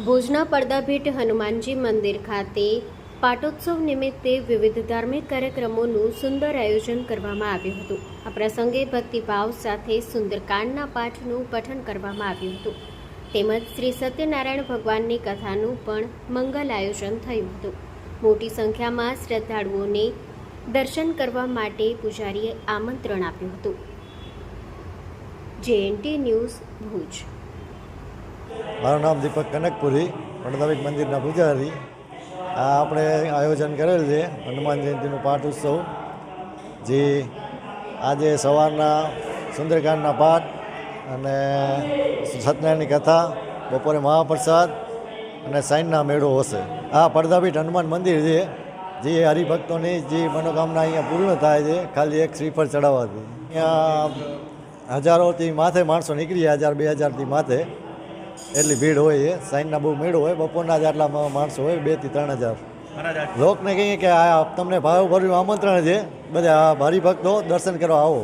ભુજના પડદાભીટ હનુમાનજી મંદિર ખાતે પાટોત્સવ નિમિત્તે વિવિધ ધાર્મિક કાર્યક્રમોનું સુંદર આયોજન કરવામાં આવ્યું હતું. આ પ્રસંગે ભક્તિભાવ સાથે સુંદરકાંડના પાઠનું પઠન કરવામાં આવ્યું હતું. તેમજ શ્રી સત્યનારાયણ ભગવાનની કથાનું પણ મંગલ આયોજન થયું હતું. મોટી સંખ્યામાં શ્રદ્ધાળુઓને દર્શન કરવા માટે પૂજારીએ આમંત્રણ આપ્યું હતું. JNT news Bhuj. મારું નામ દીપક કનકપુરી, પડદાભીટ મંદિરના પૂજારી. આ આપણે આયોજન કરેલ છે હનુમાન જયંતિનું પાઠ ઉત્સવ, જે આજે સવારના સુંદરકાંડના પાઠ અને સત્યનારાયણની કથા, બપોરે મહાપ્રસાદ અને સાંજના મેળો હશે. આ પડદાભીટ હનુમાન મંદિર છે, જે હરિભક્તોની જે મનોકામના અહીંયા પૂર્ણ થાય છે ખાલી એક શ્રીફળ ચડાવવાથી. અહીંયા હજારોથી માથે માણસો નીકળી જાય, 1000-2000થી માથે એટલી ભીડ હોય છે. સાંજના બહુ મેળો હોય, બપોરના જ આટલા માણસો હોય, 2-3 હજાર. લોકને કહીએ કે આ તમને ભાવભર્યું આમંત્રણ છે, બધા હરિભક્તો દર્શન કરવા આવો.